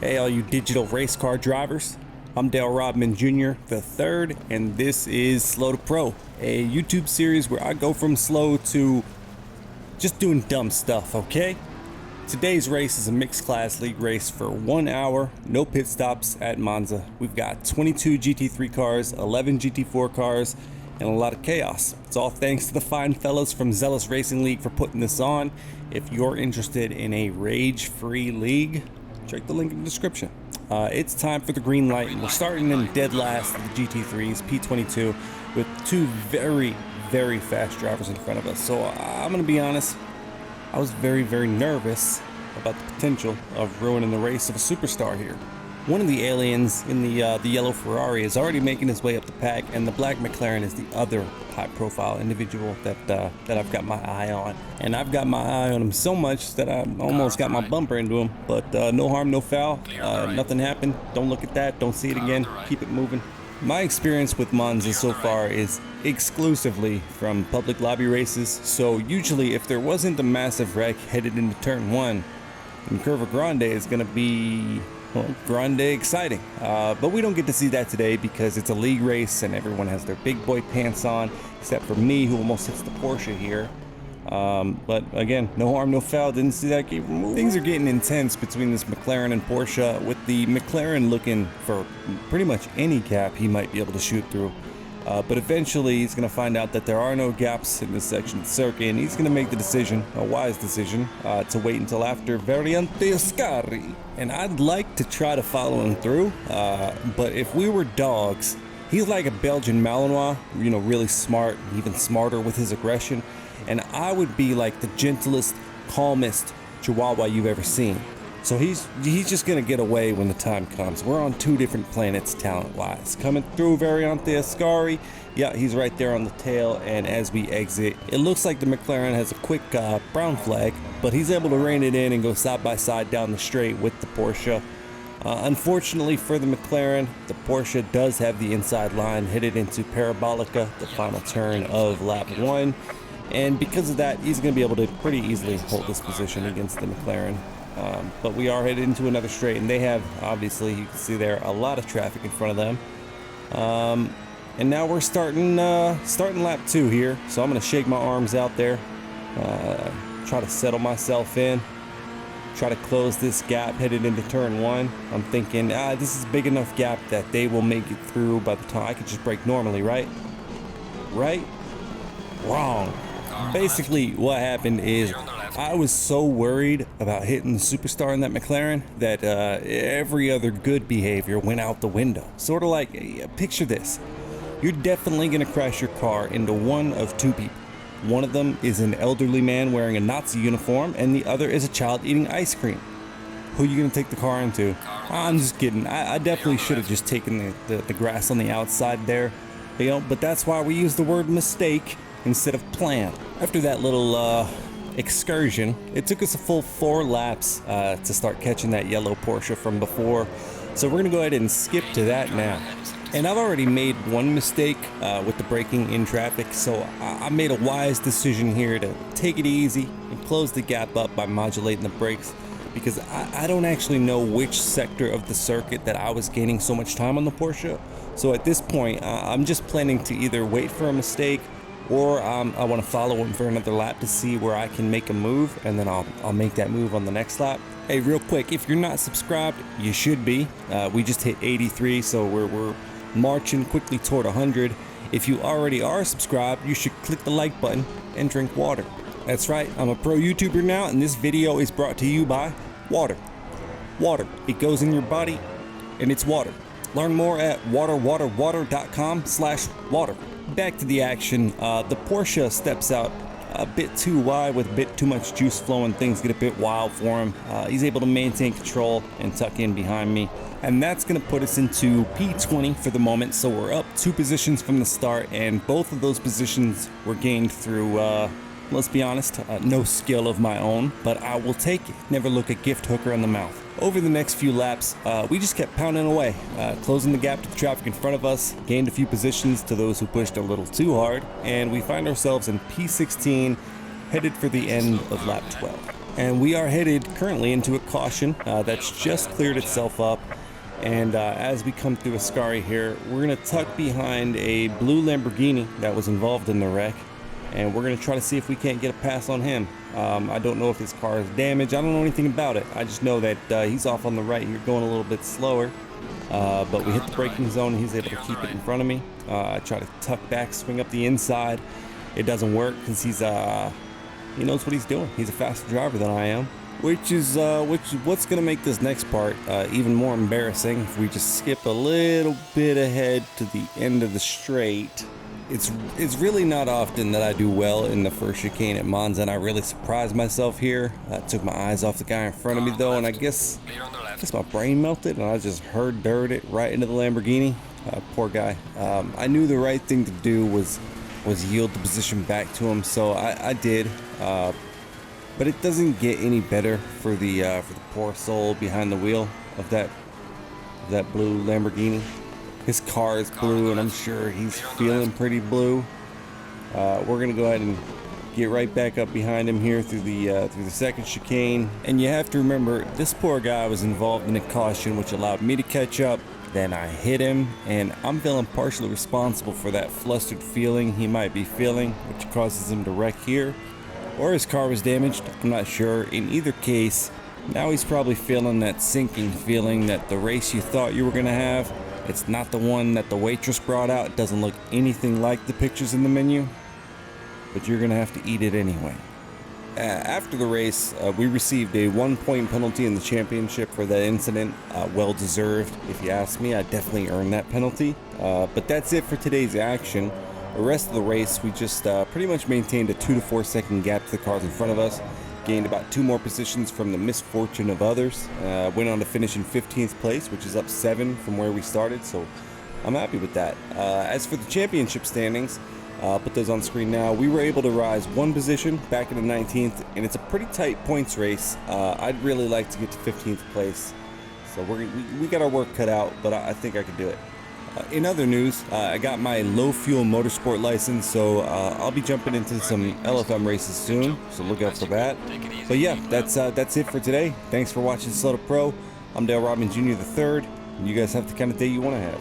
Hey, all you digital race car drivers. I'm Dale Rodman Jr. the third, and this is Slow to Pro, a YouTube series where I go from slow to just doing dumb stuff, okay? Today's race is a mixed class league race for 1 hour, no pit stops at Monza. We've got 22 GT3 cars, 11 GT4 cars, and a lot of chaos. It's all thanks to the fine fellas from Zealous Racing League for putting this on. If you're interested in a rage-free league, check the link in the description. It's time for the green light, and we're starting in dead last of the GT3s, P22, with two very, very fast drivers in front of us. So I'm gonna be honest, I was very, very nervous about the potential of ruining the race of a superstar here. One of the aliens in the yellow Ferrari is already making his way up the pack, and the black McLaren is the other high-profile individual that I've got my eye on. And I've got my eye on him so much that I almost got my bumper into him. But no harm, no foul. Nothing happened. Don't look at that. Don't see it again. Keep it moving. My experience with Monza so far is exclusively from public lobby races. So usually, if there wasn't a massive wreck headed into turn 1, then Curva Grande is going to be, well, grande exciting. But we don't get to see that today because it's a league race and everyone has their big boy pants on, except for me, who almost hits the Porsche here. But again, no harm, no foul. Didn't see that gate removed. Things are getting intense between this McLaren and Porsche, with the McLaren looking for pretty much any gap he might be able to shoot through. But eventually he's going to find out that there are no gaps in this section of the circuit, and he's going to make the decision, a wise decision, to wait until after Variante Ascari. And I'd like to try to follow him through, but if we were dogs, he's like a Belgian Malinois, you know, really smart, even smarter with his aggression, and I would be like the gentlest, calmest Chihuahua you've ever seen. So he's just gonna get away when the time comes. We're on two different planets talent-wise. Coming through Variante Ascari, yeah, he's right there on the tail, and as we exit, it looks like the McLaren has a quick brown flag, but he's able to rein it in and go side by side down the straight with the Porsche. Unfortunately for the McLaren, the Porsche does have the inside line headed into Parabolica, the final turn of lap 1, and because of that, he's gonna be able to pretty easily hold this position against the McLaren. But we are headed into another straight, and they have, obviously, you can see there, a lot of traffic in front of them. And now we're starting lap 2 here, so I'm going to shake my arms out there, try to settle myself in, try to close this gap headed into turn 1. I'm thinking, this is a big enough gap that they will make it through by the time I could just brake normally, right? Right? Wrong. Basically, what happened is I was so worried about hitting the superstar in that McLaren that every other good behavior went out the window. Sort of like, picture this. You're definitely going to crash your car into one of two people. One of them is an elderly man wearing a Nazi uniform, and the other is a child eating ice cream. Who are you going to take the car into? I'm just kidding. I definitely should have just taken the grass on the outside there. You know, but that's why we use the word mistake instead of plan. After that little excursion, it took us a full 4 laps to start catching that yellow Porsche from before, so we're gonna go ahead and skip to that now. And I've already made one mistake with the braking in traffic, so I made a wise decision here to take it easy and close the gap up by modulating the brakes, because I don't actually know which sector of the circuit that I was gaining so much time on the Porsche. So at this point, I'm just planning to either wait for a mistake, or I want to follow him for another lap to see where I can make a move, and then I'll make that move on the next lap. Hey, real quick, if you're not subscribed, you should be. We just hit 83, so we're marching quickly toward 100. If you already are subscribed, you should click the like button and drink water. That's right, I'm a pro YouTuber now, and this video is brought to you by water. Water. It goes in your body, and it's water. Learn more at waterwater.com/water. Back to the action. The Porsche steps out a bit too wide with a bit too much juice flow, and things get a bit wild for him. He's able to maintain control and tuck in behind me, and that's going to put us into P20 for the moment. So we're up 2 positions from the start, and both of those positions were gained through, let's be honest, no skill of my own, but I will take it. Never look a gift hooker in the mouth. Over the next few laps, we just kept pounding away, closing the gap to the traffic in front of us, gained a few positions to those who pushed a little too hard, and we find ourselves in P16, headed for the end of lap 12. And we are headed currently into a caution that's just cleared itself up. And as we come through Ascari here, we're going to tuck behind a blue Lamborghini that was involved in the wreck. And we're going to try to see if we can't get a pass on him. I don't know if his car is damaged. I don't know anything about it. I just know that he's off on the right here, going a little bit slower. But we hit the braking zone. He's able to keep it in front of me. I try to tuck back, swing up the inside. It doesn't work because he knows what he's doing. He's a faster driver than I am. What's going to make this next part even more embarrassing if we just skip a little bit ahead to the end of the straight. It's really not often that I do well in the first chicane at Monza, and I really surprised myself here. I took my eyes off the guy in front of me though, and I guess my brain melted and I just hurd-dirted it right into the Lamborghini. Poor guy. I knew the right thing to do was yield the position back to him, so I did. But it doesn't get any better for the poor soul behind the wheel of that blue Lamborghini. His car is blue, and I'm sure he's feeling pretty blue. We're gonna go ahead and get right back up behind him here through the second chicane. And you have to remember, this poor guy was involved in a caution, which allowed me to catch up. Then I hit him, and I'm feeling partially responsible for that flustered feeling he might be feeling, which causes him to wreck here. Or his car was damaged, I'm not sure. In either case, now he's probably feeling that sinking feeling that the race you thought you were gonna have, it's not the one that the waitress brought out. It doesn't look anything like the pictures in the menu, but you're gonna have to eat it anyway. After the race, we received a 1-point penalty in the championship for that incident. Well deserved, if you ask me. I definitely earned that penalty. But that's it for today's action. The rest of the race, we just pretty much maintained a 2 to 4 second gap to the cars in front of us. Gained about 2 more positions from the misfortune of others. Went on to finish in 15th place, which is up 7 from where we started, so I'm happy with that. As for the championship standings, I'll put those on screen now. We were able to rise 1 position back into 19th, and it's a pretty tight points race. I'd really like to get to 15th place, so we got our work cut out, but I think I could do it. In other news, I got my low fuel motorsport license, so I'll be jumping into some LFM races soon, so look out for that. But yeah, that's it for today. Thanks for watching Slow to Pro. I'm Dale Rodman Jr. III, and you guys have the kind of day you want to have.